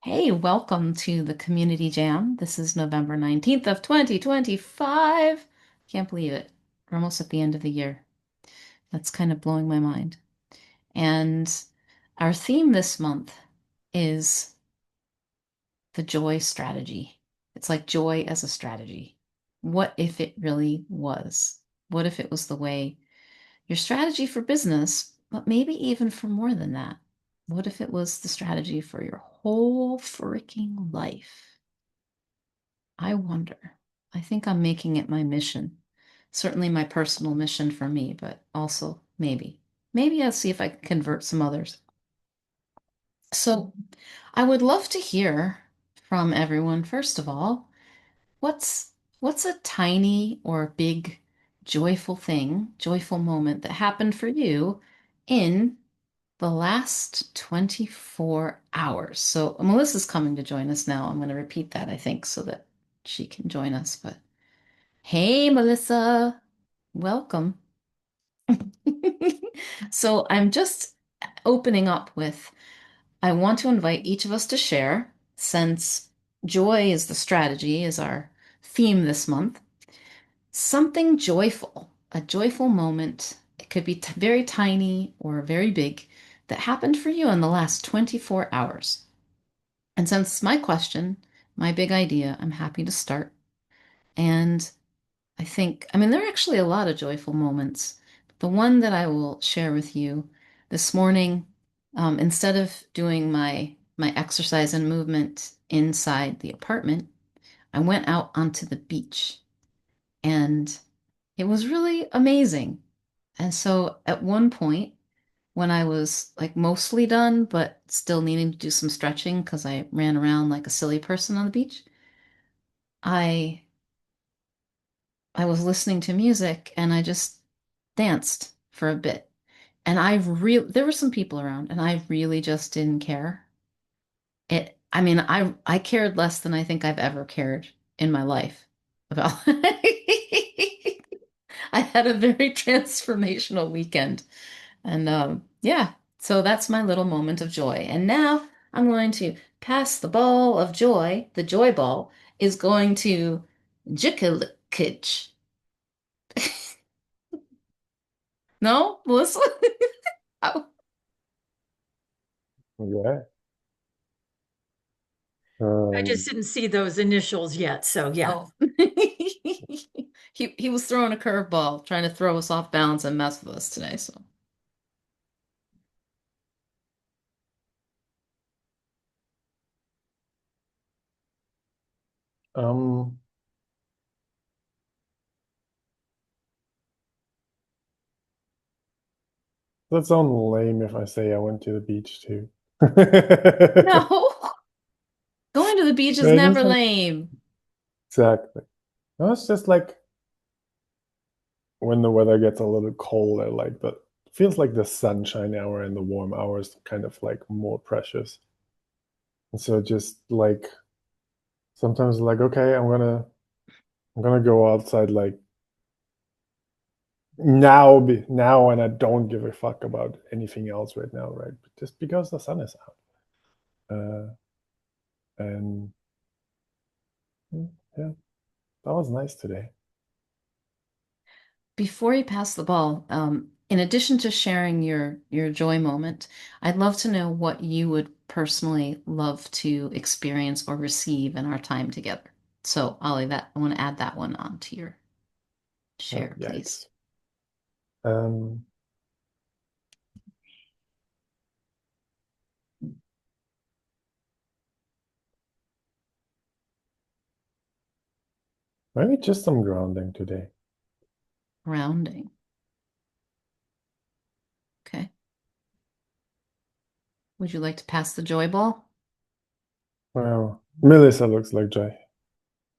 Hey, welcome to the Community Jam. This is November 19th of 2025. Can't believe it. We're almost at the end of the year. That's kind of blowing my mind. And our theme this month is the joy strategy. It's like joy as a strategy. What if it really was? What if it was the way your strategy for business, but maybe even for more than that? What if it was the strategy for your whole freaking life? I wonder. I think I'm making it my mission. Certainly my personal mission for me, but also maybe. Maybe I'll see if I can convert some others. So I would love to hear from everyone, first of all, what's a tiny or big joyful thing, joyful moment that happened for you in the last 24 hours? So Melissa's coming to join us now. I'm going to repeat that, I think, so that she can join us. But hey, Melissa, welcome. So I'm just opening up with I want to invite each of us to share, since joy is the strategy, is our theme this month, something joyful, a joyful moment. It could be very tiny or very big that happened for you in the last 24 hours. And since it's my question, my big idea, I'm happy to start. And there are actually a lot of joyful moments. The one that I will share with you this morning, instead of doing my exercise and movement inside the apartment, I went out onto the beach and it was really amazing. And so at one point, when I was like mostly done, but still needing to do some stretching because I ran around like a silly person on the beach, I I was listening to music and I just danced for a bit. And there were some people around and I really just didn't care. I cared less than I think I've ever cared in my life about. I had a very transformational weekend. And yeah, so that's my little moment of joy. And now I'm going to pass the ball of joy. The joy ball is going to Jikilikic. No, Melissa? Oh. Yeah. I just Um, didn't see those initials yet. So yeah. Oh. He was throwing a curveball, trying to throw us off balance and mess with us today. So um, that sounds lame if I say I went to the beach too. no, going to the beach is No, it never just like lame. exactly. No, it's just like when the weather gets a little colder, like the feels like the sunshine hour and the warm hours kind of like more precious. And so just like sometimes like, okay, I'm gonna go outside like now and I don't give a fuck about anything else right now, right? Just because the sun is out. And yeah, that was nice today. Before you pass the ball, in addition to sharing your joy moment, I'd love to know what you would personally love to experience or receive in our time together. So, Ollie, that I want to add that one on to your Oh, share, please. yikes. Um, Maybe just some grounding today. Grounding. Okay. Would you like to pass the joy ball? Well, Melissa looks like Jay.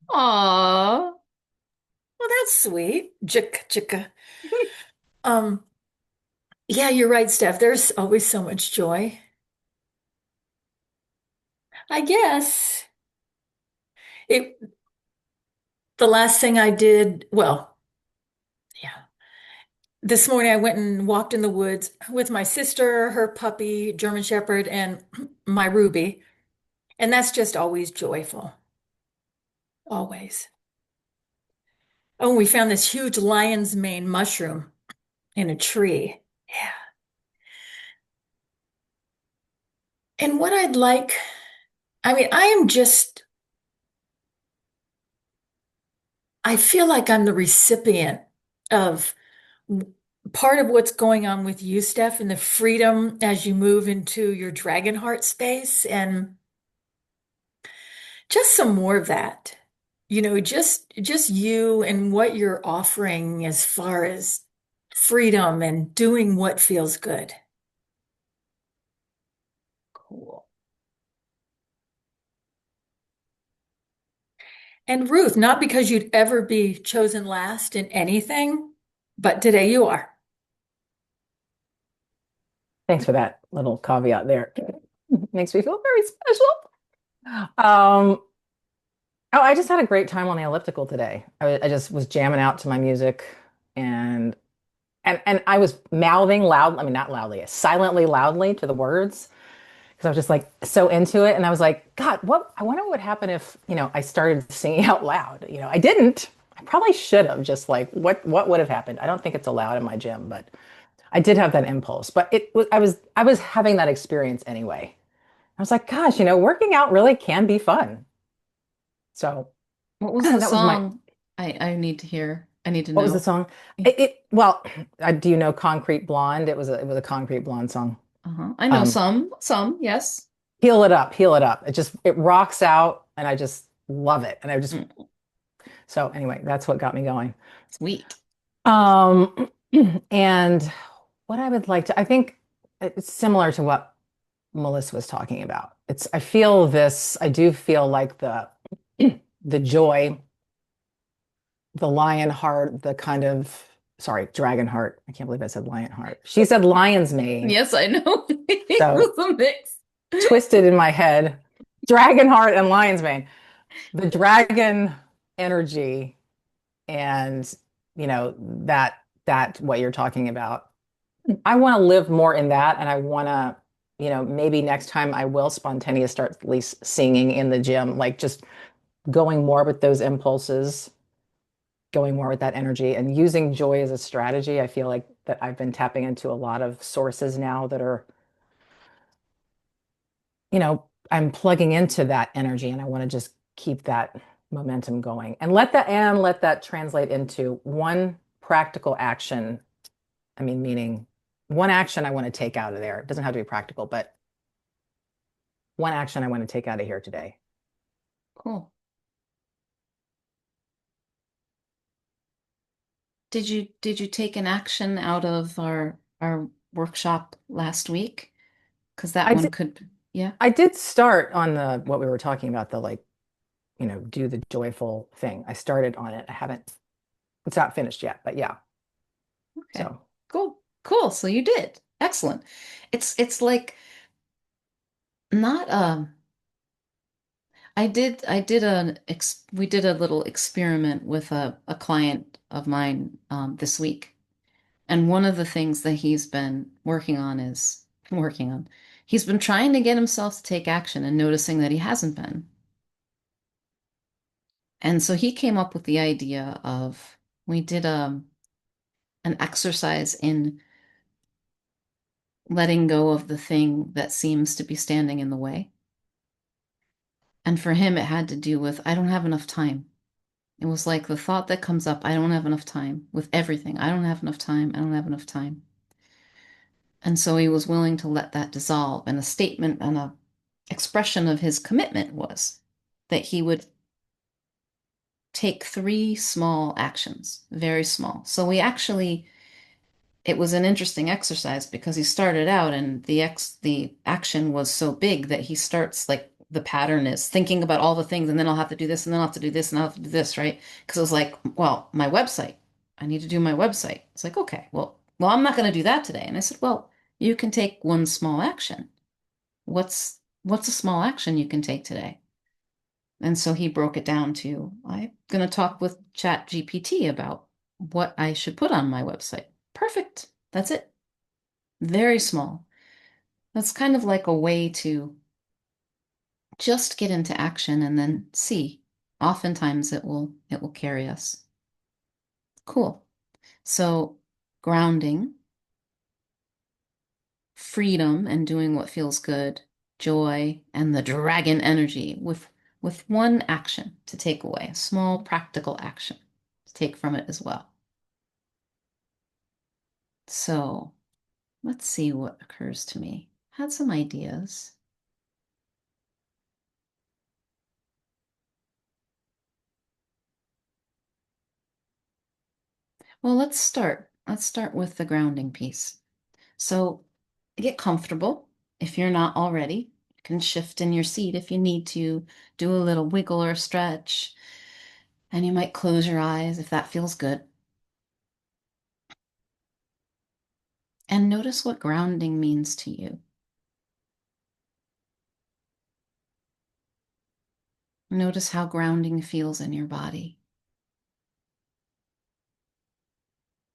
Aw. Well, that's sweet. Chicka chicka. Um, yeah, you're right, Steph. There's always so much joy. I guess it the last thing I did, well, yeah. This morning I went and walked in the woods with my sister, her puppy, German Shepherd, and my Ruby. And that's just always joyful, always. Oh, we found this huge lion's mane mushroom in a tree. Yeah. And what I'd like, I mean, I feel like I'm the recipient of part of what's going on with you, Steph, and the freedom as you move into your dragon heart space, and just some more of that. Just you and what you're offering as far as freedom and doing what feels good. Cool. And Ruth, not because you'd ever be chosen last in anything, but today you are. Thanks for that little caveat there. Makes me feel very special. Um, oh, I just had a great time on the elliptical today. I just was jamming out to my music and and I was mouthing loud, I mean not loudly, silently loudly to the words because I was just like so into it. And I was like, God, I wonder what would happen if, I started singing out loud. I didn't. I probably should have just like what would have happened? I don't think it's allowed in my gym, but I did have that impulse. But I was having that experience anyway. I was like, gosh, working out really can be fun. So What was the that was my, song I need to hear? I need to what was the know. song? Well, do you know Concrete Blonde? It was a Concrete Blonde song. I know Um, some, yes. Heal It Up, Heal It Up. It rocks out and I just love it. Mm, So anyway, that's what got me going. sweet. Um, and what I would like to, I think it's similar to what Melissa was talking about. I do feel like the joy, the lion heart, the kind of, sorry, dragon heart. I can't believe I said lion heart. She said lion's mane. Yes, I know. It So was a mix. twisted in my head, dragon heart and lion's mane. The dragon energy and that what you're talking about. I want to live more in that and I want to maybe next time I will spontaneous start at least singing in the gym, like just going more with those impulses, going more with that energy and using joy as a strategy. I feel like that I've been tapping into a lot of sources now that are, I'm plugging into that energy and I want to just keep that momentum going and let that translate into one practical action. I mean, meaning one action I want to take out of there. It doesn't have to be practical, but one action I want to take out of here today. Cool. Did you take an action out of our workshop last week? Because that I one did, could, yeah. I did start on what we were talking about, the like, do the joyful thing. I started on it. It's not finished yet, but yeah. Okay. So Cool. Cool. So you did. Excellent. It's like not we did a little experiment with a client of mine this week. And one of the things that he's been trying to get himself to take action and noticing that he hasn't been. And so he came up with the idea of we did an exercise in letting go of the thing that seems to be standing in the way. And for him, it had to do with, I don't have enough time. It was like the thought that comes up, I don't have enough time with everything. I don't have enough time. I don't have enough time. And so he was willing to let that dissolve. And a statement and a expression of his commitment was that he would take 3 small actions, very small. So it was an interesting exercise because he started out and the action was so big that he starts like the pattern is thinking about all the things and then I'll have to do this and then I'll have to do this and I'll have to do this, right? Because it was like, well, my website. I need to do my website. It's like, okay, well, I'm not going to do that today. And I said, well, you can take one small action. What's a small action you can take today? And so he broke it down to, I'm going to talk with ChatGPT about what I should put on my website. Perfect. That's it. Very small. That's kind of like a way to just get into action and then see. Oftentimes it will carry us. Cool. So grounding, freedom and doing what feels good, joy, and the dragon energy with one action to take away, a small practical action to take from it as well. So let's see what occurs to me. Had some ideas. Well, let's start. Let's start with the grounding piece. So get comfortable if you're not already. You can shift in your seat if you need to, do a little wiggle or stretch, and you might close your eyes if that feels good. And notice what grounding means to you. Notice how grounding feels in your body.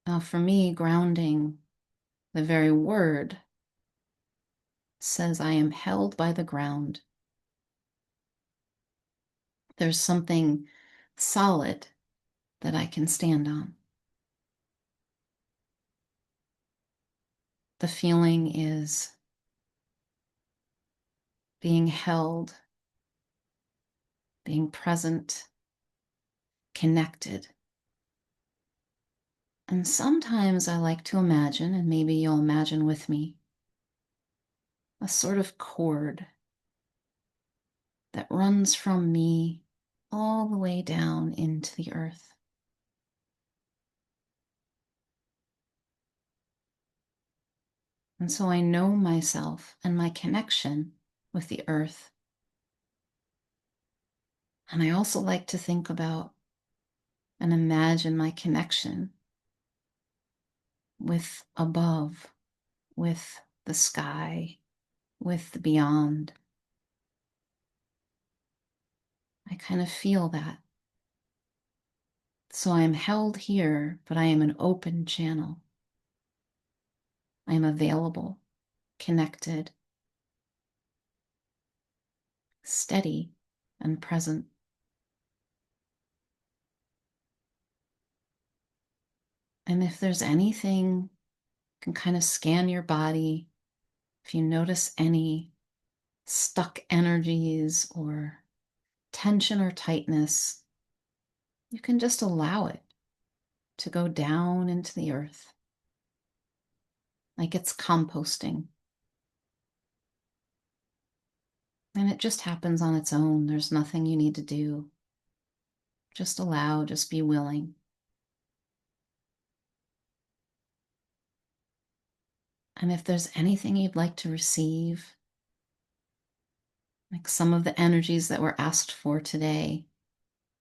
Now, for me, grounding, the very word, says I am held by the ground. There's something solid that I can stand on. The feeling is being held, being present, connected. And sometimes I like to imagine, and maybe you'll imagine with me, a sort of cord that runs from me all the way down into the earth. And so I know myself and my connection with the earth. And I also like to think about and imagine my connection with above, with the sky, with the beyond. I kind of feel that. So I am held here, but I am an open channel. I am available, connected, steady, and present. And if there's anything, you can kind of scan your body. If you notice any stuck energies or tension or tightness, you can just allow it to go down into the earth, like it's composting. And it just happens on its own. There's nothing you need to do. Just allow, just be willing. And if there's anything you'd like to receive, like some of the energies that were asked for today,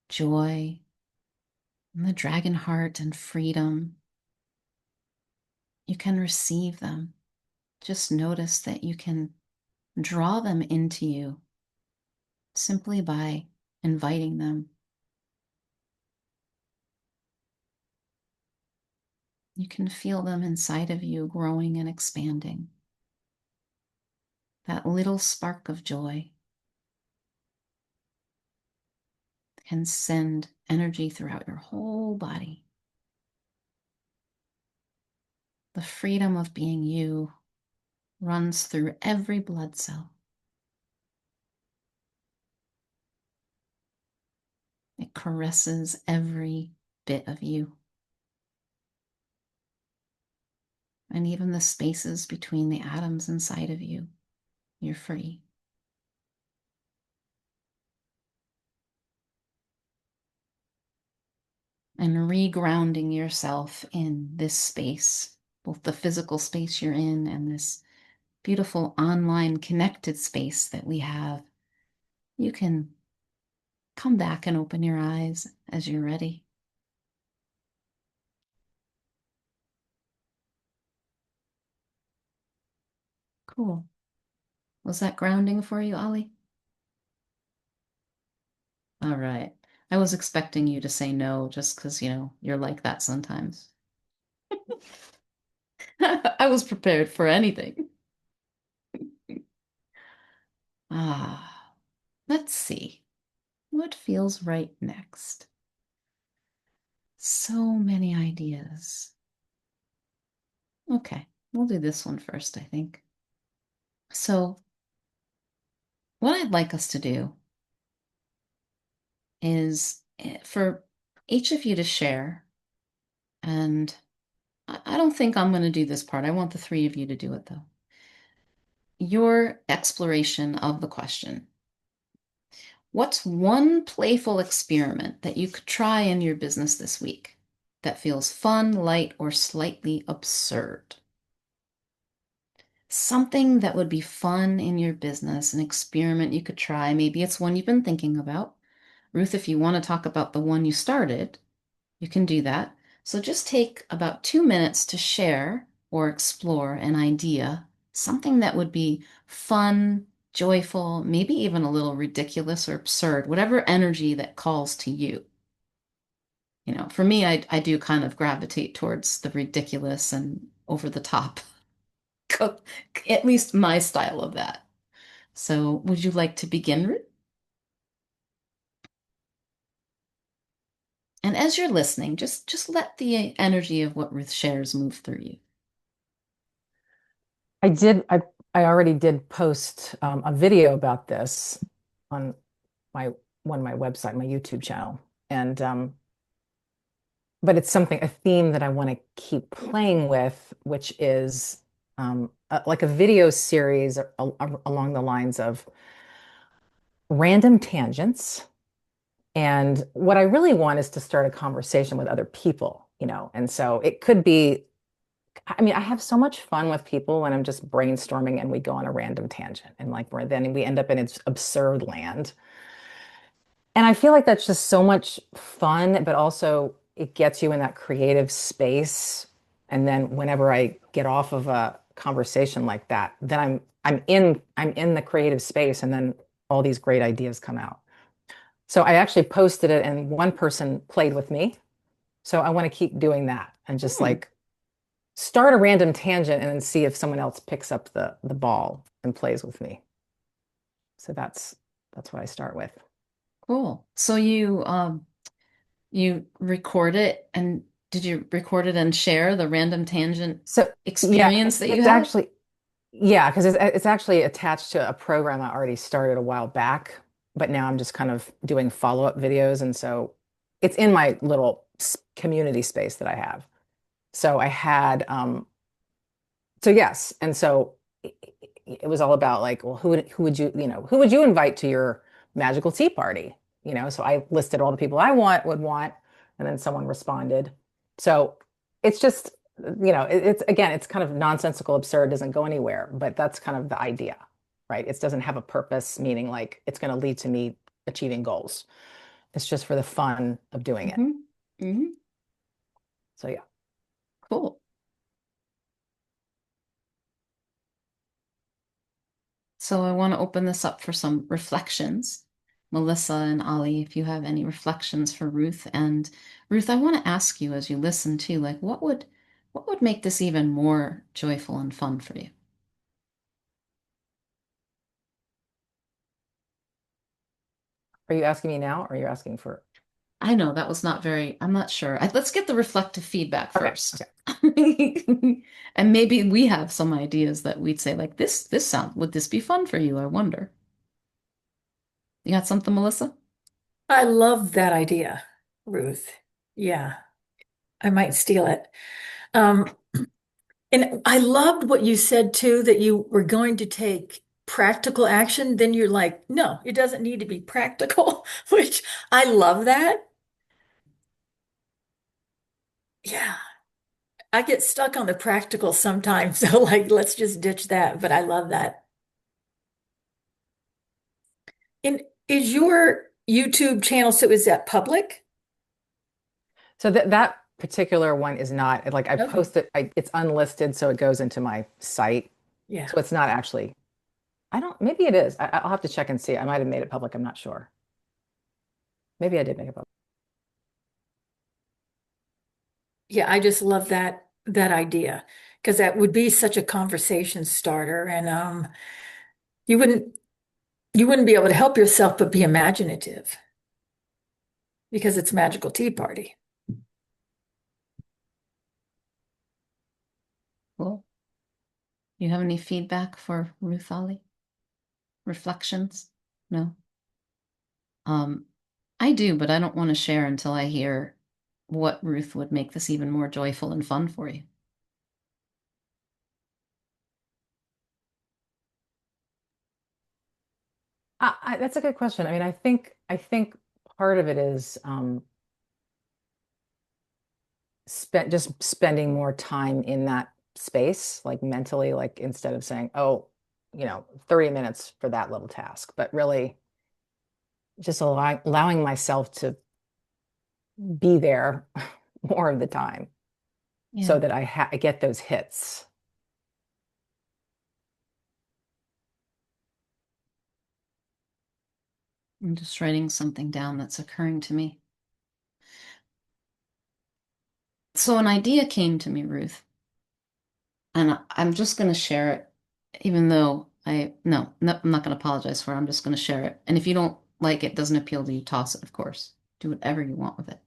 joy, and the dragon heart and freedom, you can receive them. Just notice that you can draw them into you simply by inviting them. You can feel them inside of you growing and expanding. That little spark of joy can send energy throughout your whole body. The freedom of being you runs through every blood cell. It caresses every bit of you. And even the spaces between the atoms inside of you, you're free. And regrounding yourself in this space, both the physical space you're in and this beautiful online connected space that we have, you can come back and open your eyes as you're ready. Cool. Was that grounding for you, Ollie? All right. I was expecting you to say no just because, you're like that sometimes. I was prepared for anything. Ah. Let's see. What feels right next? So many ideas. Okay, we'll do this one first, I think. So, what I'd like us to do is for each of you to share, and I don't think I'm going to do this part. I want the three of you to do it, though. Your exploration of the question. What's one playful experiment that you could try in your business this week that feels fun, light, or slightly absurd? Something that would be fun in your business, an experiment you could try. Maybe it's one you've been thinking about. Ruth, if you want to talk about the one you started, you can do that. So just take about 2 minutes to share or explore an idea, something that would be fun, joyful, maybe even a little ridiculous or absurd, whatever energy that calls to you. You know, for me, I do kind of gravitate towards the ridiculous and over the top, at least my style of that. So would you like to begin, Ruth? And as you're listening, just let the energy of what Ruth shares move through you. I already did post a video about this on my my website, my YouTube channel. And but it's a theme that I want to keep playing with, which is like a video series along the lines of random tangents. And what I really want is to start a conversation with other people, you know. And so it could be, I mean, I have so much fun with people when I'm just brainstorming and we go on a random tangent and like then we end up in its absurd land. And I feel like that's just so much fun, but also it gets you in that creative space. And then whenever I get off of a conversation like that, then I'm in the creative space, and then all these great ideas come out. So I actually posted it and one person played with me. So I want to keep doing that and just like start a random tangent and then see if someone else picks up the ball and plays with me. So that's what I start with. Cool. So you record it, and did you record it and share the random tangent So yeah, experience that you it's have? actually yeah, because it's actually attached to a program I already started a while back, but now I'm just kind of doing follow-up videos, and so it's in my little community space that I have. So I had so yes, and so it was all about like, well, who would you invite to your magical tea party? You know, so I listed all the people I would want, and then someone responded. So it's just, it's again, it's kind of nonsensical, absurd, doesn't go anywhere, but that's kind of the idea, right? It doesn't have a purpose, meaning like it's going to lead to me achieving goals. It's just for the fun of doing it. Mm-hmm. So yeah. Cool. So I want to open this up for some reflections. Melissa and Ali, if you have any reflections for Ruth. And Ruth, I want to ask you as you listen too, like what would make this even more joyful and fun for you? Are you asking me now, or are you asking for? I know that was not very, I'm not sure. Let's get the reflective feedback Okay, first. okay. And maybe we have some ideas that we'd say like would this be fun for you? I wonder. You got something, Melissa? I love that idea, Ruth. Yeah, I might steal it. Um, and I loved what you said too, that you were going to take practical action. Then you're like, no, it doesn't need to be practical, which I love that. Yeah, I get stuck on the practical sometimes. So like, let's just ditch that. But I love that. And is your YouTube channel, so is that public? So that particular one is not like I Okay. posted, it's unlisted, so it goes into my site. Yeah. So it's not actually, I don't, maybe it is. I'll have to check and see. I might have made it public. I'm not sure. Maybe I did make it public. Yeah, I just love that idea because that would be such a conversation starter, and you wouldn't you wouldn't be able to help yourself but be imaginative because it's Magical Tea Party. Cool. You have any feedback for Ruth Ali? Reflections? No? I do, but I don't want to share until I hear what Ruth would make this even more joyful and fun for you. That's a good question. I mean, I think part of it is just spending more time in that space, like mentally, like instead of saying, oh, 30 minutes for that little task, but really just allowing myself to be there more of the time so Yeah. that I get those hits. I'm just writing something down that's occurring to me. So an idea came to me, Ruth, and I'm just going to share it, even though no, I'm not going to apologize for it. I'm just going to share it. And if you don't like it, doesn't appeal to you, toss it, of course. Do whatever you want with it.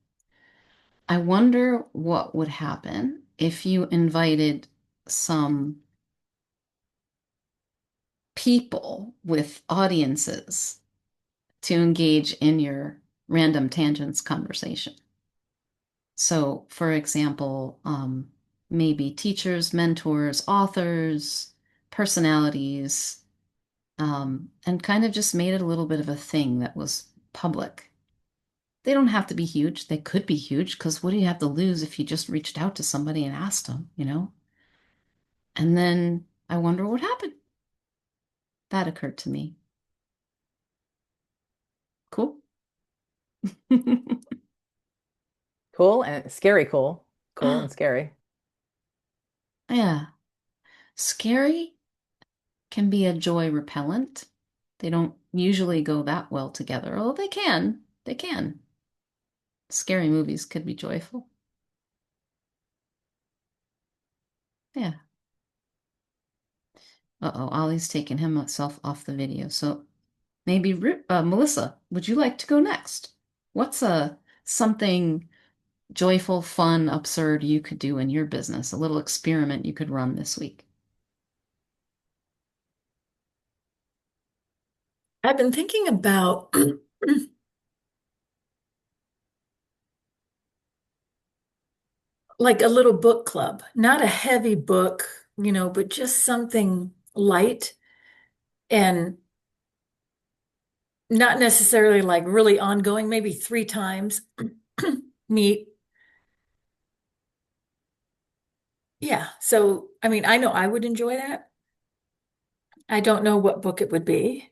I wonder what would happen if you invited some people with audiences to engage in your random tangents conversation. So, for example, maybe teachers, mentors, authors, personalities, and kind of just made it a little bit of a thing that was public. They don't have to be huge. They could be huge because what do you have to lose if you just reached out to somebody and asked them, you know? And then I wonder what happened. That occurred to me. Cool. Cool and scary, cool and scary. Yeah. Scary can be a joy repellent. They don't usually go that well together. Oh, they can. They can. Scary movies could be joyful. Yeah. Uh-oh, Ollie's taking himself off the video. So maybe Melissa, would you like to go next? What's something joyful, fun, absurd you could do in your business? A little experiment you could run this week. I've been thinking about like a little book club, not a heavy book, but just something light and not necessarily like really ongoing, maybe 3 times meet. Yeah. So, I mean, I know I would enjoy that. I don't know what book it would be.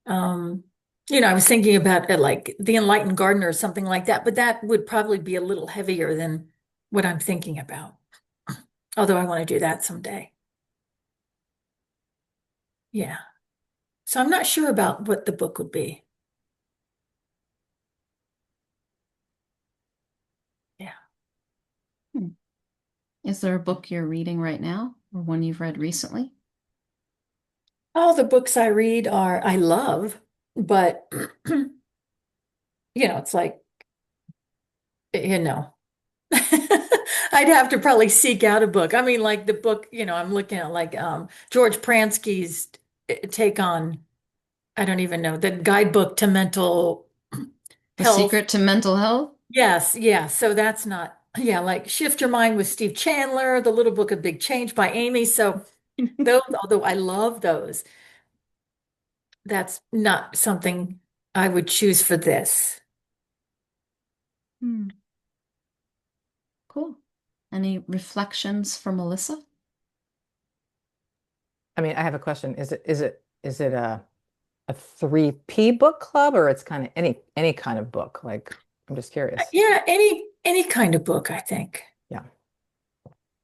Um, I was thinking about it like The Enlightened Gardener or something like that, but that would probably be a little heavier than what I'm thinking about. Although I want to do that someday. Yeah. So I'm not sure about what the book would be. Yeah. Hmm. Is there a book you're reading right now or one you've read recently? All the books I read I love, but it's like, you know, I'd have to probably seek out a book. I mean, like the book, I'm looking at like George Pransky's take on, I don't even know, the guidebook to mental The health. Secret to Mental Health? Yes, yeah. So that's not, yeah, like Shift Your Mind with Steve Chandler, The Little Book of Big Change by Amy. So those, although I love those, that's not something I would choose for this. Hmm. Cool. Any reflections for Melissa? I mean, I have a question. Is it a 3P book club or it's kind of any kind of book? Like, I'm just curious. Yeah, any kind of book, I think. Yeah.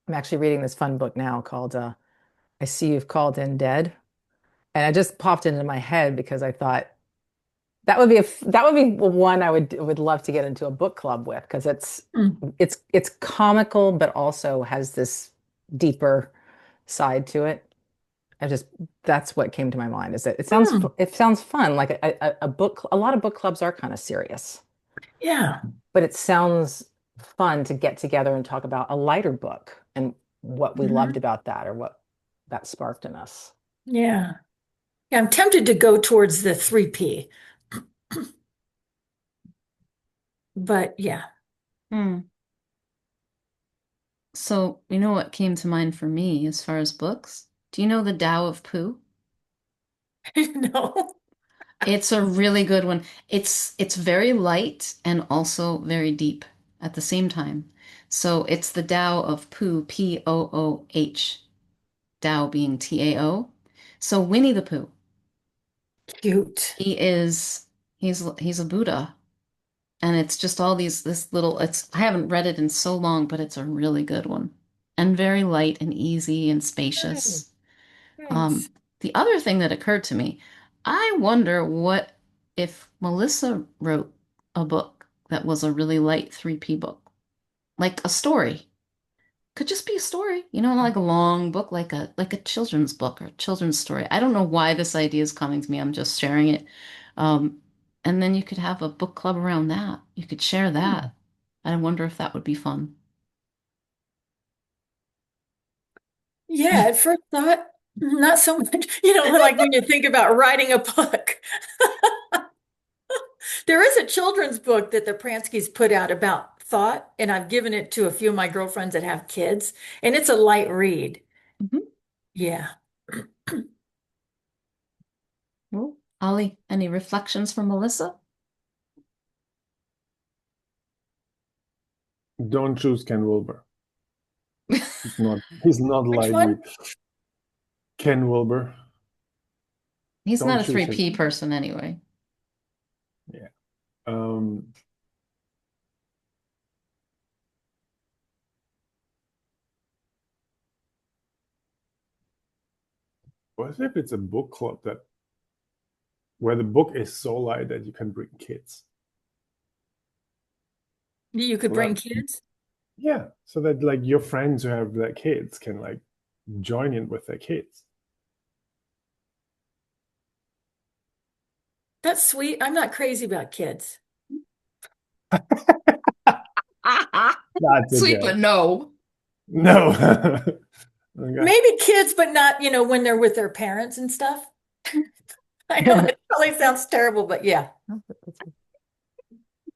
I'm actually reading this fun book now called I See You've Called In Dead. And it just popped into my head because I thought that would be one I would love to get into a book club with because it's Mm. it's comical but also has this deeper side to it. That's what came to my mind is that it sounds fun. Like a book, a lot of book clubs are kind of serious, Yeah. but it sounds fun to get together and talk about a lighter book and what we loved about that or what that sparked in us. Yeah. Yeah, I'm tempted to go towards the 3P, but yeah. Hmm. So, you know what came to mind for me as far as books? Do you know The Tao of Pooh? No. It's a really good one. It's very light and also very deep at the same time. So it's the Tao of Pooh, Pooh, Tao being Tao. So Winnie the Pooh, Cute. he is he's a Buddha. And it's just all this little it's I haven't read it in so long, but it's a really good one. And very light and easy and Nice. spacious. Nice. The other thing that occurred to me, I wonder what if Melissa wrote a book that was a really light 3P book, like a story. Could just be a story, not like a long book, like a children's book or a children's story. I don't know why this idea is coming to me. I'm just sharing it. Um, and then you could have a book club around that. You could share that. I wonder if that would be fun. Yeah, at first thought, not so much, like when you think about writing a book. There is a children's book that the Pranskys put out about thought, and I've given it to a few of my girlfriends that have kids, and it's a light read. Mhm. Yeah. Well, Ollie, any reflections from Melissa? Don't choose Ken Wilber. He's not Which light one? read. Ken Wilber. He's Don't not a choose him. 3P person anyway. Yeah. Um, what if it's a book club where the book is so light that you can bring kids? You could So bring that, kids? yeah, so that like your friends who have their kids can like join in with their kids. That's sweet. I'm not crazy about kids. That's a Sweet, joke. but no. No. Okay. Maybe kids, but not, when they're with their parents and stuff. I know that probably sounds terrible, but yeah.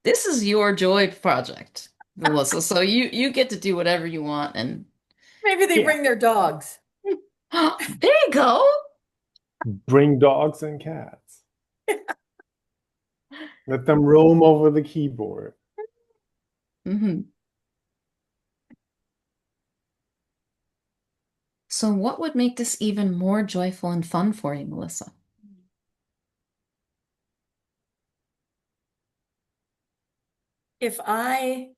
This is your joy project, Melissa. So you get to do whatever you want, and Maybe they Yeah. bring their dogs. there you go. Bring dogs and cats. Let them roam over the keyboard. So what would make this even more joyful and fun for you, Melissa? If I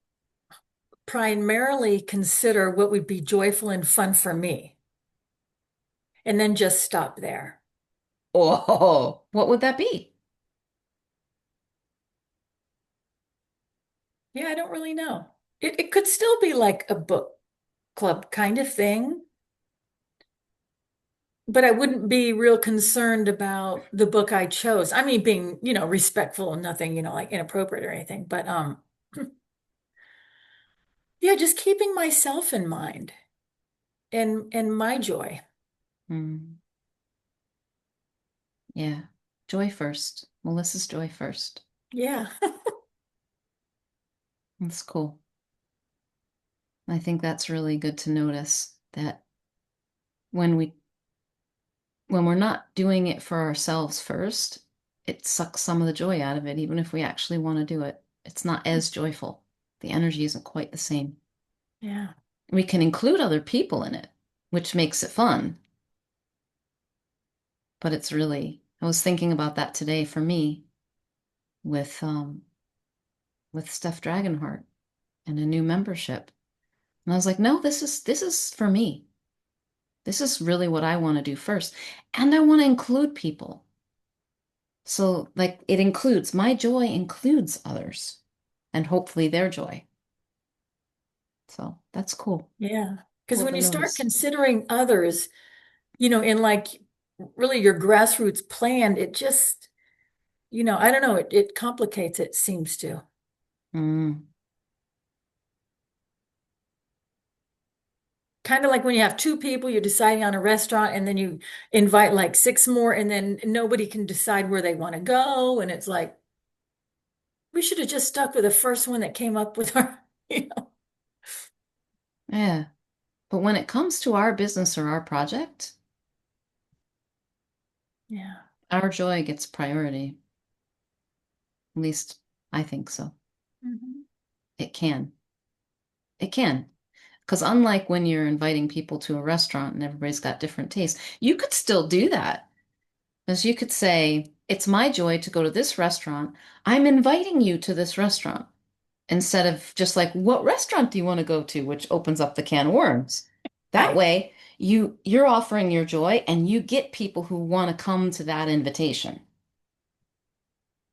primarily consider what would be joyful and fun for me, and then just stop there. Oh, what would that be? Yeah, I don't really know. It could still be like a book club kind of thing, but I wouldn't be real concerned about the book I chose. I mean, being, respectful and nothing, like inappropriate or anything, but yeah, just keeping myself in mind and my joy. Hmm. Yeah, joy first. Melissa's joy first. Yeah. That's cool. I think that's really good to notice that when we're not doing it for ourselves first, it sucks some of the joy out of it, even if we actually want to do it. It's not as joyful. The energy isn't quite the same. Yeah. We can include other people in it, which makes it fun. But I was thinking about that today for me with Steph Dragonheart and a new membership. And I was like, no, this is for me. This is really what I want to do first. And I want to include people. So like my joy includes others and hopefully their joy. So that's cool. Yeah. Because Cool when to you start notice. considering others, in like really your grassroots plan, it just, I don't know, it complicates it, seems to. Mm. Kind of like when you have two people, you're deciding on a restaurant and then you invite like six more and then nobody can decide where they want to go. And it's like, we should have just stuck with the first one that came up with our, Yeah. But when it comes to our business or our project, Yeah. our joy gets priority. At least I think so. Mhm. It can. It can. Because unlike when you're inviting people to a restaurant and everybody's got different tastes, you could still do that. Because you could say, it's my joy to go to this restaurant. I'm inviting you to this restaurant. Instead of just like, what restaurant do you want to go to? Which opens up the can of worms. That Right. way, you're offering your joy and you get people who want to come to that invitation,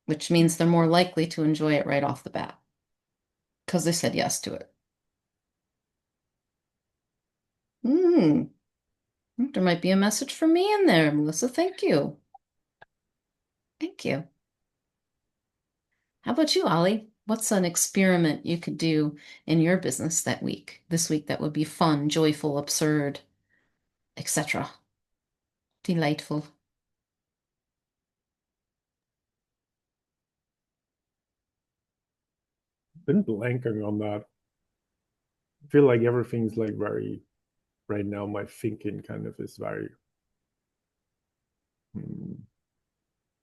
which means they're more likely to enjoy it right off the bat because they said yes to it. Hmm. There might be a message for me in there, Melissa. Thank you. Thank you. How about you, Ollie? What's an experiment you could do in your business this week that would be fun, joyful, absurd, etc. Delightful. Been blanking on that. I feel like everything's like very right now. My thinking kind of is very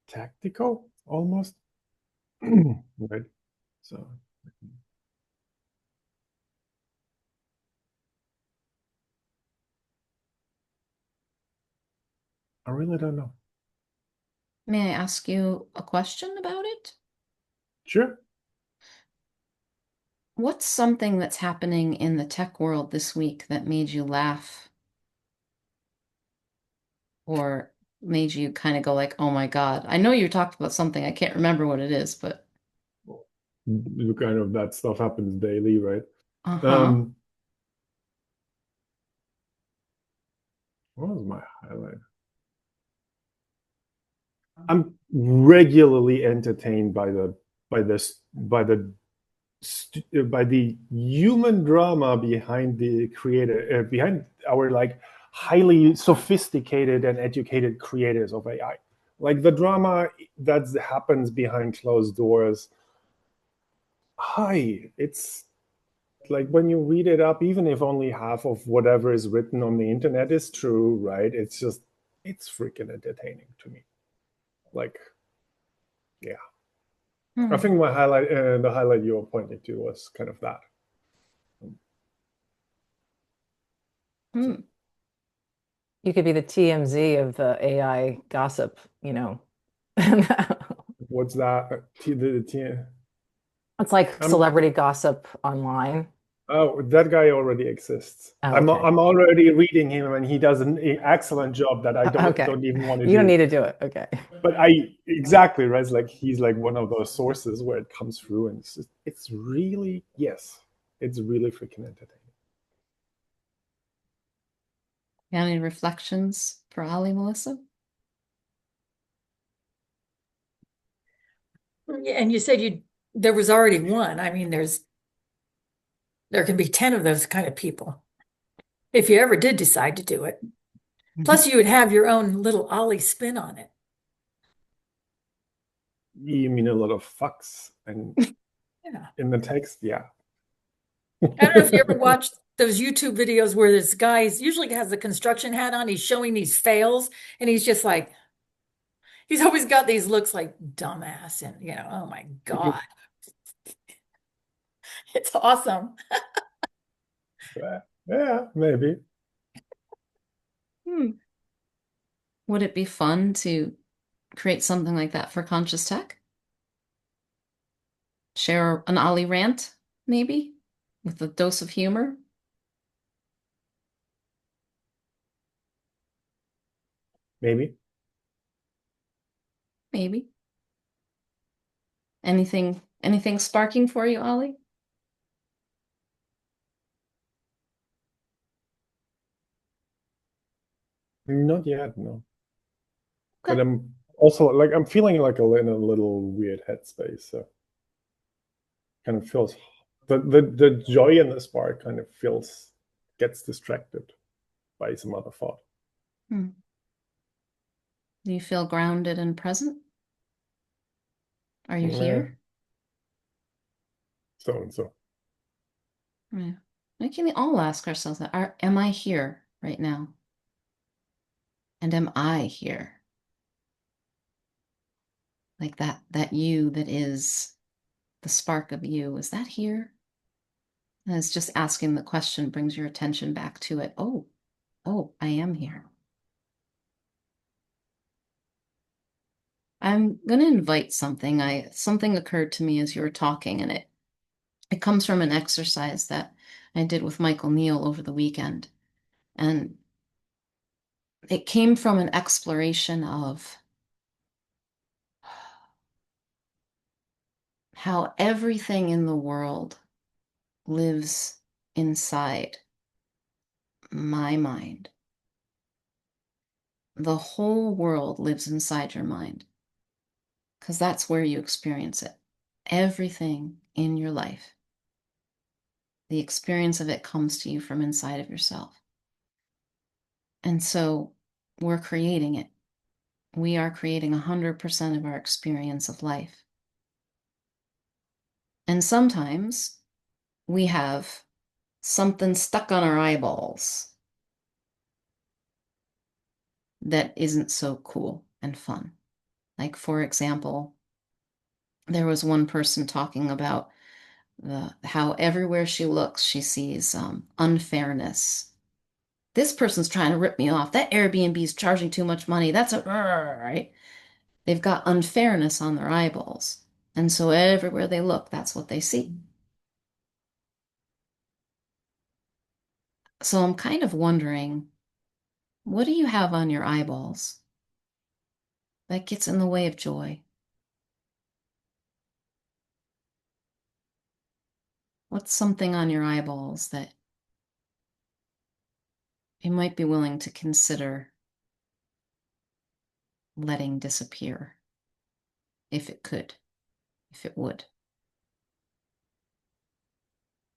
tactical almost. Right. So I really don't know. May I ask you a question about it? Sure. What's something that's happening in the tech world this week that made you laugh or made you kind of go like, oh my God? I know you talked about something. I can't remember what it is, but Kind of that stuff happens daily, right? uh-huh. What was my highlight? I'm regularly entertained by the human drama behind the creator, behind our like highly sophisticated and educated creators of AI. Like the drama that happens behind closed doors. It's like when you read it up, even if only half of whatever is written on the internet is true, right? It's freaking entertaining to me. Like, yeah. I think my highlight, the highlight you were pointing to was kind of that. Hmm. You could be the TMZ of the AI gossip, What's that? It's like I'm, celebrity gossip online. oh, that guy already exists. Oh, I'm okay. already reading him, and he does an excellent job that I Okay. don't even want to You don't do. need to do it. Okay. But exactly right. It's like he's like one of those sources where it comes through, and it's really it's really freaking entertaining. Got any reflections for Ollie, Melissa? Yeah, and you said there was already one. I mean, there can be 10 of those kind of people if you ever did decide to do it. Plus, you would have your own little Ollie spin on it. You mean a lot of fucks and Yeah. in the text? Yeah. I don't know if you ever watched those YouTube videos where this guy usually has a construction hat on. He's showing these fails, and he's just like, he's always got these looks like dumbass, and oh my God, it's awesome. Yeah, maybe. Would it be fun to create something like that for Conscious Tech? Share an Ollie rant, maybe, with a dose of humor? Maybe. Maybe. Anything sparking for you, Ollie? Not yet, no. But Okay. I'm also like I'm feeling like in a little weird headspace, so kind of feels the joy in the spark kind of feels gets distracted by some other thought. Hmm. Do you feel grounded and present? Are you Yeah, here? so and so. Yeah. We can all ask ourselves that. Am I here right now? And am I here? Like that you that is the spark of you, is that here? And it's just asking the question brings your attention back to it. Oh, I am here. I'm gonna invite something. Something occurred to me as you were talking, and it comes from an exercise that I did with Michael Neal over the weekend. And it came from an exploration of how everything in the world lives inside my mind. The whole world lives inside your mind because that's where you experience it. Everything in your life, the experience of it comes to you from inside of yourself. And so we're creating it. We are creating 100% of our experience of life. And sometimes we have something stuck on our eyeballs that isn't so cool and fun. Like, for example, there was one person talking about how everywhere she looks, she sees unfairness. This person's trying to rip me off. That Airbnb is charging too much money. That's right. They've got unfairness on their eyeballs. And so everywhere they look, that's what they see. So I'm kind of wondering, what do you have on your eyeballs that gets in the way of joy? What's something on your eyeballs that you might be willing to consider letting disappear if it could, if it would?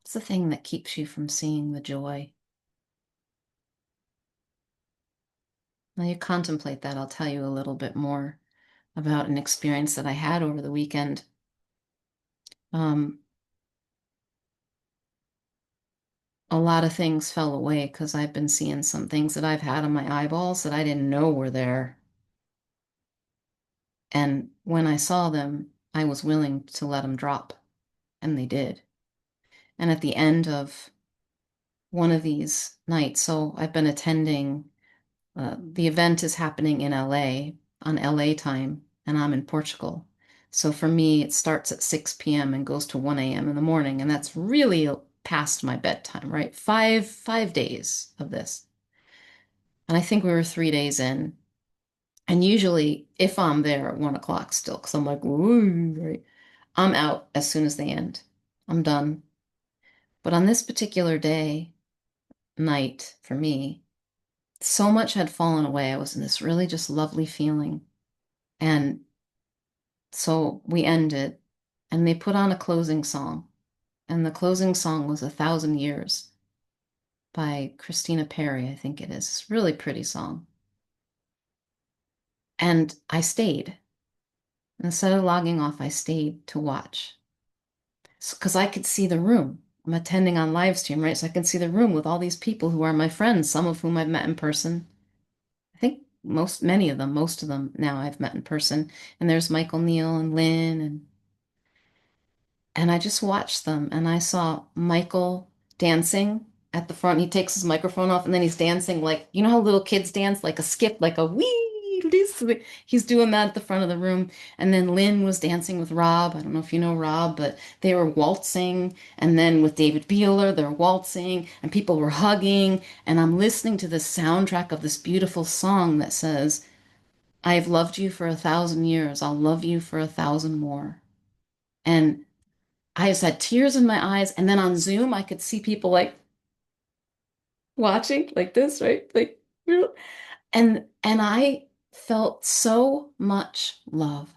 It's the thing that keeps you from seeing the joy. Now you contemplate that, I'll tell you a little bit more about an experience that I had over the weekend. Um, a lot of things fell away because I've been seeing some things that I've had on my eyeballs that I didn't know were there. And when I saw them, I was willing to let them drop, and they did. And at the end of one of these nights, so I've been attending, the event is happening in LA on LA time, and I'm in Portugal. So for me, it starts at 6 p.m. and goes to 1 a.m. in the morning, and that's really past my bedtime, right? Five days of this. And I think we were 3 days in. And usually, if I'm there at 1 o'clock still, because I'm like, woo, right? I'm out as soon as they end. I'm done. But on this particular night, for me, so much had fallen away. I was in this really just lovely feeling. And so we ended, and they put on a closing song. And the closing song was 1,000 Years by Christina Perri, I think it is. It's a really pretty song. And I stayed. Instead of logging off, I stayed to watch. Because I could see the room. I'm attending on live stream, right? So I can see the room with all these people who are my friends, some of whom I've met in person. I think most of them now I've met in person. And there's Michael Neal and Lynn and I just watched them and I saw Michael dancing at the front. He takes his microphone off and then he's dancing like, you know how little kids dance, like a skip, like a wee. He's doing that at the front of the room. And then Lynn was dancing with Rob. I don't know if you know Rob, but they were waltzing. And then with David Beeler, they're waltzing and people were hugging. And I'm listening to the soundtrack of this beautiful song that says, I've loved you for 1,000 years. I'll love you for 1,000 more. And I just had tears in my eyes. And then on Zoom, I could see people like watching like this, right? Like, And I felt so much love.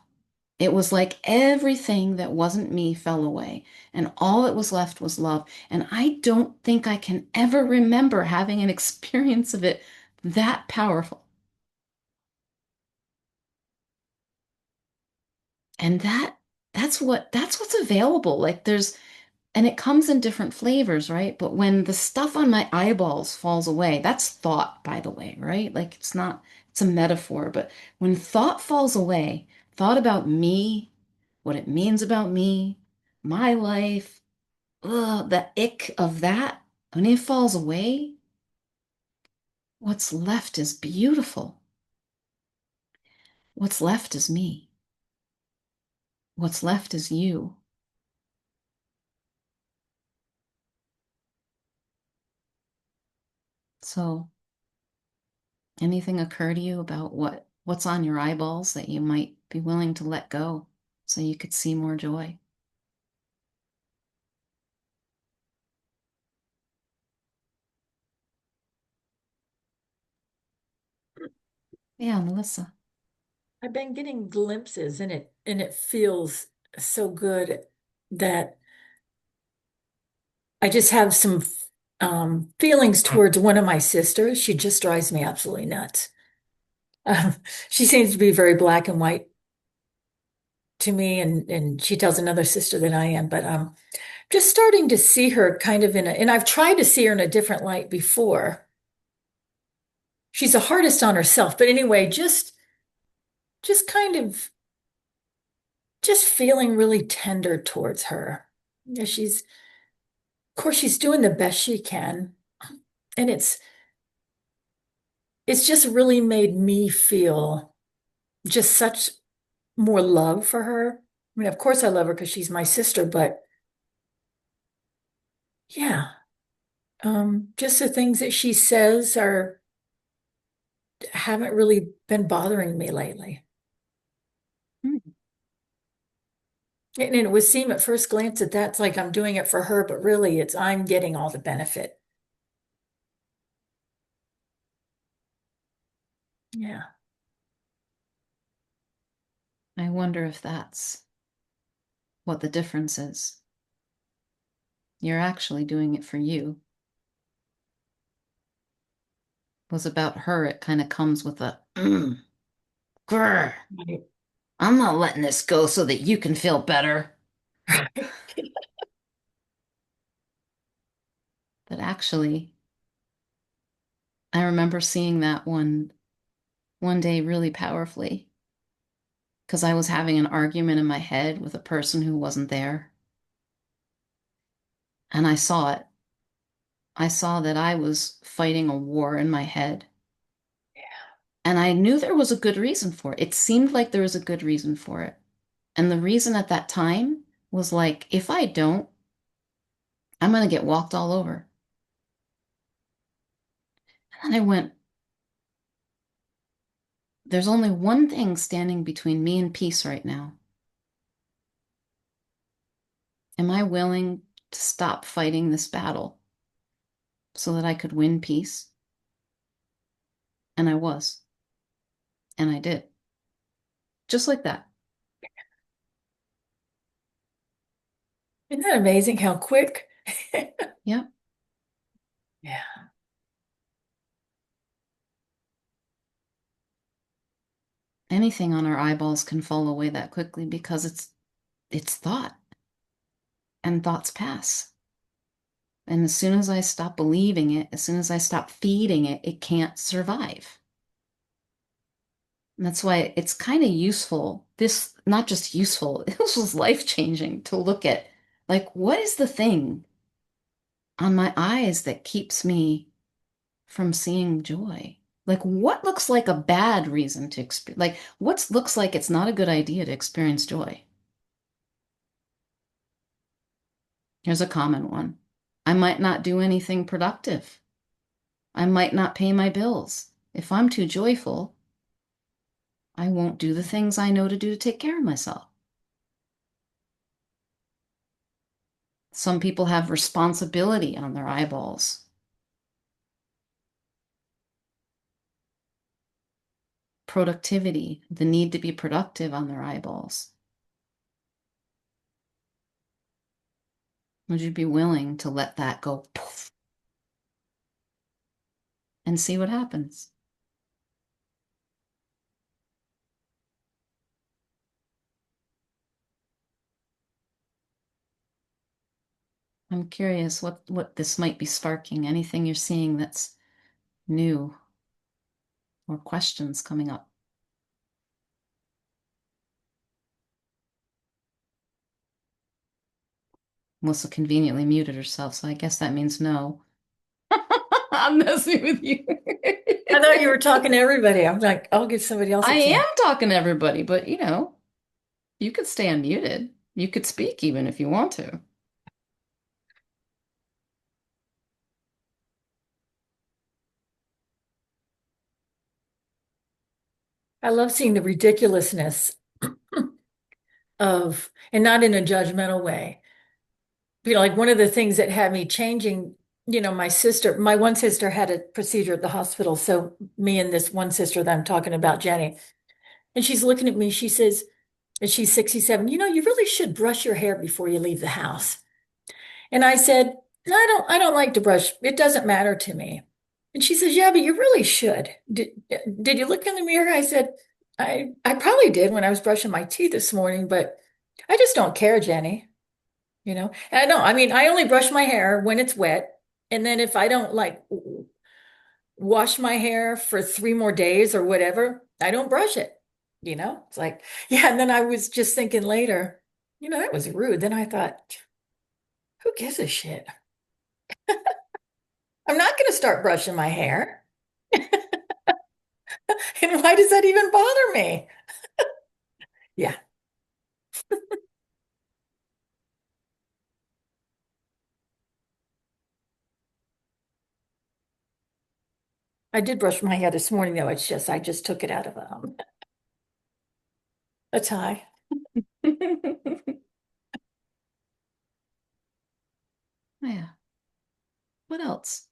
It was like everything that wasn't me fell away, and all that was left was love. And I don't think I can ever remember having an experience of it that powerful. And that's what's available. Like and it comes in different flavors, right? But when the stuff on my eyeballs falls away, that's thought, by the way, right? Like it's not, it's a metaphor, but when thought falls away, thought about me, what it means about me, my life, the ick of that, when it falls away, what's left is beautiful. What's left is me. What's left is you. So, anything occur to you about what's on your eyeballs that you might be willing to let go so you could see more joy? Yeah, Melissa. I've been getting glimpses and it feels so good that I just have some feelings towards one of my sisters. She just drives me absolutely nuts. Um, she seems to be very black and white to me, and she tells another sister that I am, but just starting to see her kind of and I've tried to see her in a different light before. She's a hardest on herself, but anyway, just kind of just feeling really tender towards her. Yeah, of course, she's doing the best she can, and it's just really made me feel just such more love for her. I mean, of course, I love her because she's my sister, but yeah, just the things that she says are haven't really been bothering me lately. Hmm. And it would seem at first glance that that's like I'm doing it for her, but really it's I'm getting all the benefit. Yeah. I wonder if that's what the difference is. You're actually doing it for you. Was about her, it kind of comes with a grr. Right. I'm not letting this go so that you can feel better. But actually, I remember seeing that one day really powerfully because I was having an argument in my head with a person who wasn't there. And I saw it. I saw that I was fighting a war in my head. And I knew there was a good reason for it. It seemed like there was a good reason for it. And the reason at that time was like, if I don't, I'm going to get walked all over. And then I went, there's only one thing standing between me and peace right now. Am I willing to stop fighting this battle so that I could win peace? And I was. And I did. Just like that. Isn't that amazing how quick? Yep. Yeah. Anything on our eyeballs can fall away that quickly because it's thought. And thoughts pass. And as soon as I stop believing it, as soon as I stop feeding it, it can't survive. And that's why it's kind of useful. This, not just useful, this was life-changing to look at, like, what is the thing on my eyes that keeps me from seeing joy? Like, what looks like a bad reason to experience, like, what looks like it's not a good idea to experience joy? Here's a common one. I might not do anything productive. I might not pay my bills. If I'm too joyful, I won't do the things I know to do to take care of myself. Some people have responsibility on their eyeballs. productivity, the need to be productive on their eyeballs? Would you be willing to let that go poof and see what happens? I'm curious what this might be sparking. Anything you're seeing that's new or questions coming up. Melissa conveniently muted herself, so I guess that means no. I'm messing with you. I thought you were talking to everybody. I'm like, I'll give somebody else a I am chance. talking to everybody, but you could stay unmuted. You could speak even if you want to. I love seeing the ridiculousness of, and not in a judgmental way. Like one of the things that had me changing, my one sister had a procedure at the hospital. So me and this one sister that I'm talking about, Jenny, and she's looking at me, she says, and she's 67, you really should brush your hair before you leave the house. And I said, "No, I don't like to brush. It doesn't matter to me." And she says, "Yeah, but you really should. Did you look in the mirror?" I said, I probably did when I was brushing my teeth this morning, but I just don't care, Jenny. And I don't, I mean, I only brush my hair when it's wet. And then if I don't like wash my hair for 3 more days or whatever, I don't brush it. It's like, yeah. And then I was just thinking later, that was rude. Then I thought, who gives a shit? I'm not going to start brushing my hair. And why does that even bother me? Yeah, I did brush my hair this morning, though. I just took it out of a tie. Yeah. What else?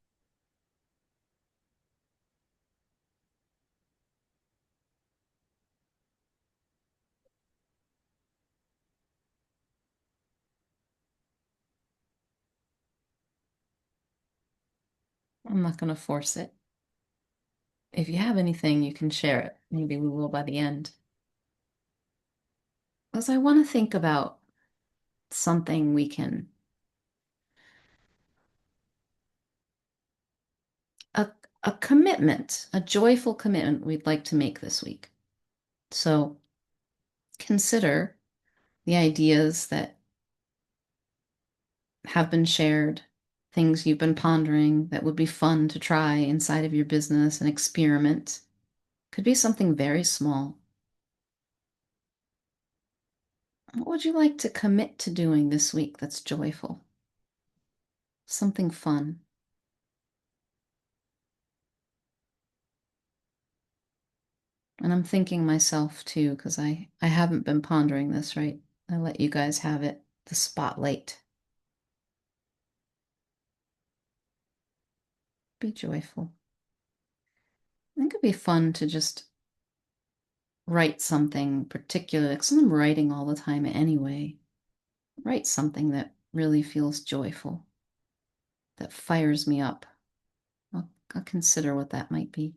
I'm not going to force it. If you have anything, you can share it. Maybe we will by the end. Because I want to think about something we can, a, a commitment, a joyful commitment we'd like to make this week. So consider the ideas that have been shared, things you've been pondering that would be fun to try inside of your business and experiment. Could be something very small. What would you like to commit to doing this week that's joyful? Something fun. And I'm thinking myself too, because I haven't been pondering this, right? I let you guys have it, the spotlight. Be joyful. I think it'd be fun to just write something particular, because I'm writing all the time anyway. Write something that really feels joyful, that fires me up. I'll consider what that might be.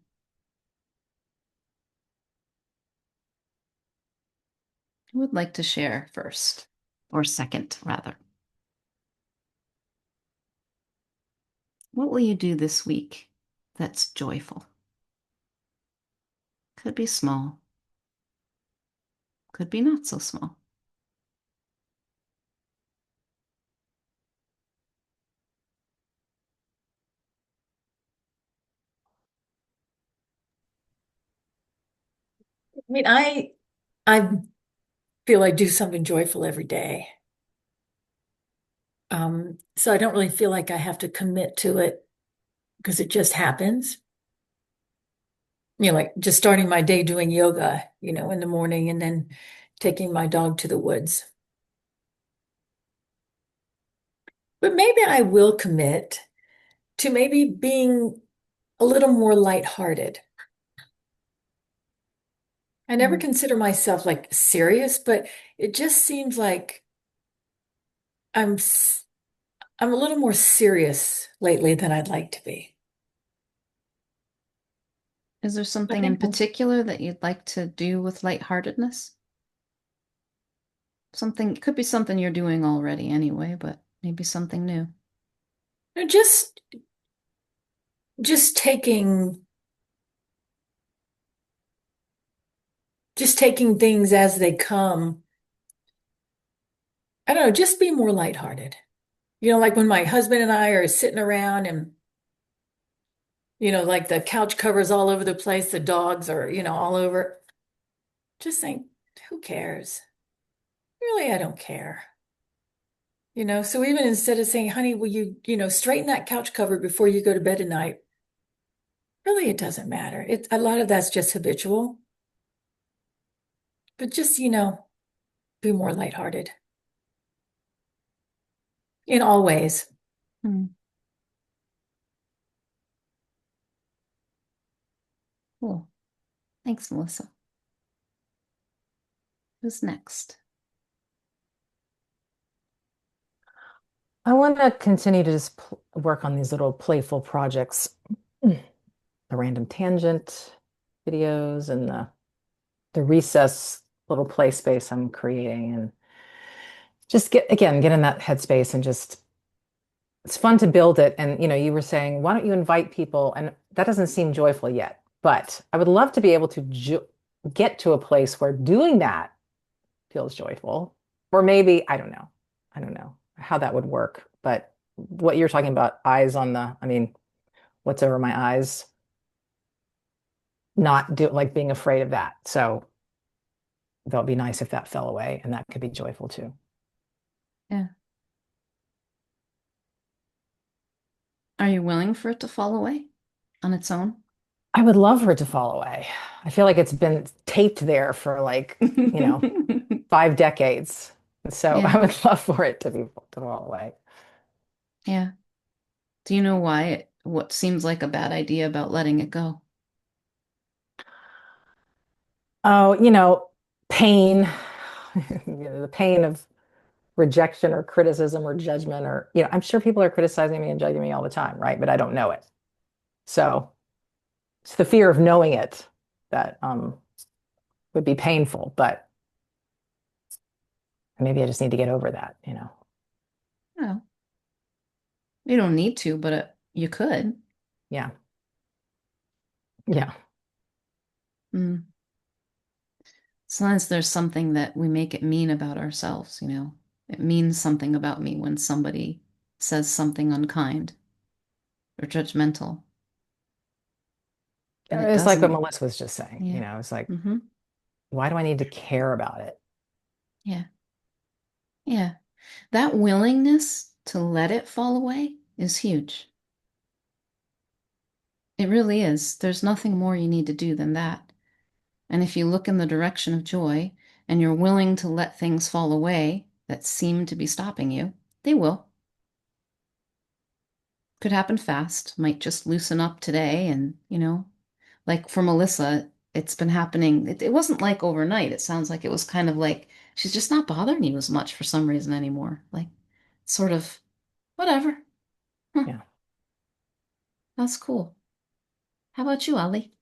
Who would like to share first, or second, rather? What will you do this week that's joyful? Could be small, could be not so small. I mean, I feel I do something joyful every day. So I don't really feel like I have to commit to it because it just happens. Like just starting my day doing yoga, in the morning and then taking my dog to the woods. But maybe I will commit to maybe being a little more lighthearted. I never Mm. consider myself like serious, but it just seems like I'm s- I'm a little more serious lately than I'd like to be. Is there I something in think particular that you'd like to do with lightheartedness? Something, it could be something you're doing already anyway, but maybe something new. no, just taking just taking things as they come. I don't know, just be more lighthearted. Like when my husband and I are sitting around and like the couch covers all over the place, the dogs are, all over. Just think, who cares? Really, I don't care. So even instead of saying, honey, will you, straighten that couch cover before you go to bed tonight? Really, it doesn't matter. A lot of that's just habitual, but just, be more lighthearted in all ways. Hmm. Cool. Thanks, Melissa. Who's next? I want to continue to just work on these little playful projects, the random tangent videos and the recess little play space I'm creating, and just get in that headspace and just it's fun to build it. And you were saying, why don't you invite people? And that doesn't seem joyful yet, but I would love to be able to get to a place where doing that feels joyful. Or maybe, I don't know how that would work. But what you're talking about, eyes on I mean, what's over my eyes, not do like being afraid of that. So that would be nice if that fell away, and that could be joyful too. Yeah. Are you willing for it to fall away on its own? I would love for it to fall away. I feel like it's been taped there for like, 5 decades. So I Yeah. would love for it to fall away. Yeah. Do you know what seems like a bad idea about letting it go? Oh, pain, the pain of rejection or criticism or judgment, or, I'm sure people are criticizing me and judging me all the time, right? But I don't know it. So it's the fear of knowing it that would be painful, but maybe I just need to get over that. No, you don't need to, but you could. Yeah. Yeah. Mm. Sometimes there's something that we make it mean about ourselves, It means something about me when somebody says something unkind or judgmental. And it It's like what doesn't. Melissa was just saying, Yeah. it's like, Mm-hmm. why do I need to care about it? Yeah. Yeah. That willingness to let it fall away is huge. It really is. There's nothing more you need to do than that. And if you look in the direction of joy and you're willing to let things fall away that seem to be stopping you, they will. Could happen fast, might just loosen up today. And, like for Melissa, it's been happening. It wasn't like overnight. It sounds like it was kind of like she's just not bothering you as much for some reason anymore. Like, sort of, whatever. Huh, Yeah. that's cool. How about you, Ali?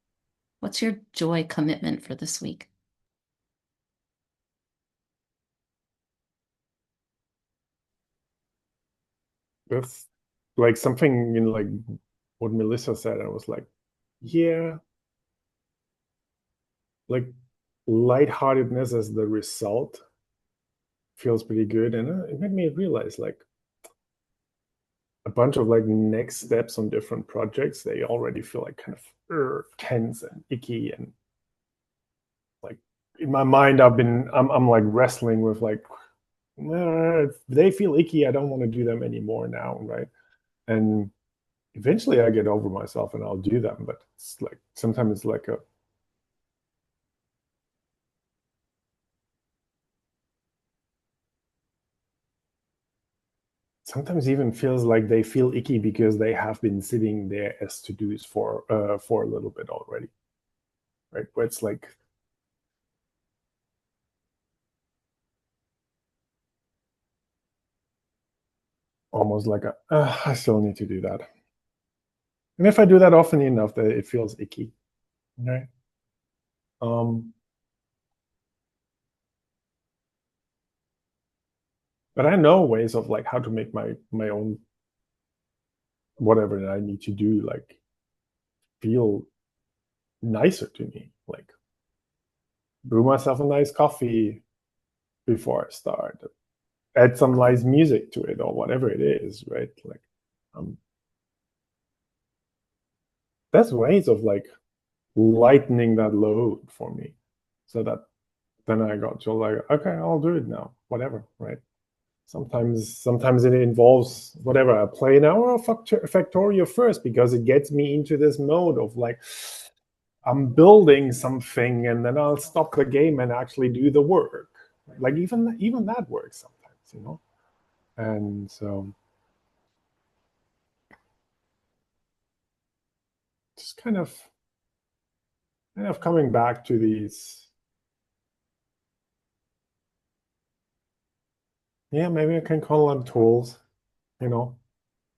What's your joy commitment for this week? That's like something in like what Melissa said. I was like, yeah, like lightheartedness as the result feels pretty good. And it made me realize like a bunch of like next steps on different projects, they already feel like kind of tense and icky. And like in my mind, I'm like wrestling with like, if they feel icky, I don't want to do them anymore now, right? And eventually I get over myself and I'll do them, but it's like sometimes it's like a sometimes even feels like they feel icky because they have been sitting there as to-dos for a little bit already, right? Where it's like almost like I still need to do that. And if I do that often enough, that it feels icky, right? But I know ways of like how to make my own whatever that I need to do like feel nicer to me. Like brew myself a nice coffee before I start, add some nice music to it or whatever it is, right? Like there's ways of like lightening that load for me so that then I got to like, okay, I'll do it now, whatever, right? Sometimes it involves whatever. I play an hour of Factorio first because it gets me into this mode of like I'm building something, and then I'll stop the game and actually do the work. Like even that works sometimes, you know. And so just kind of coming back to these. Yeah, maybe I can call them tools, you know,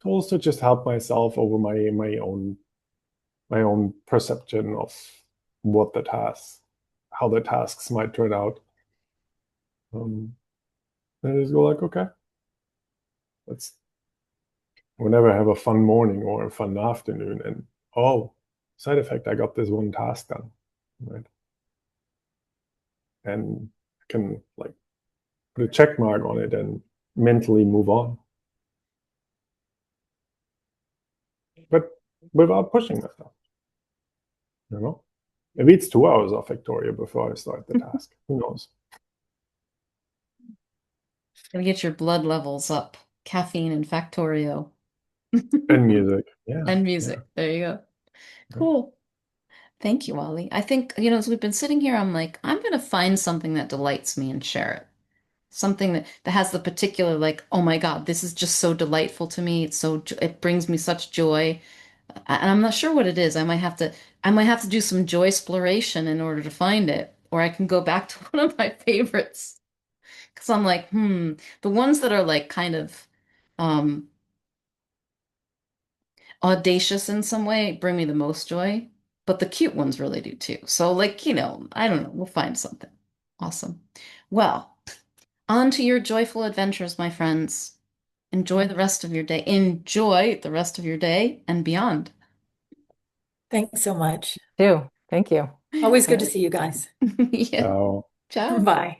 tools to just help myself over my own perception of what the tasks, how the tasks might turn out. And I just go like, okay, let's whenever I have a fun morning or a fun afternoon, and oh, side effect, I got this one task done, right? And I can like put a check mark on it and mentally move on, but without pushing myself, you know. Maybe it's 2 hours of Factorio before I start the task. Who knows? Gonna get your blood levels up. Caffeine and Factorio. And music, yeah, And music. There you go. yeah. Cool. Thank you, Ollie. I think, as we've been sitting here, I'm like, I'm gonna find something that delights me and share it. Something that has the particular, like, oh my God, this is just so delightful to me. It brings me such joy. And I'm not sure what it is. I might have to do some joy exploration in order to find it. Or I can go back to one of my favorites. Because I'm like, the ones that are like kind of um audacious in some way bring me the most joy, but the cute ones really do too. So, like, I don't know, we'll find something. Awesome. Well, on to your joyful adventures, my friends. Enjoy the rest of your day. Enjoy the rest of your day and beyond. Thanks so much. Too. Thank you. Always good to see you guys. Yeah. So Ciao. Bye.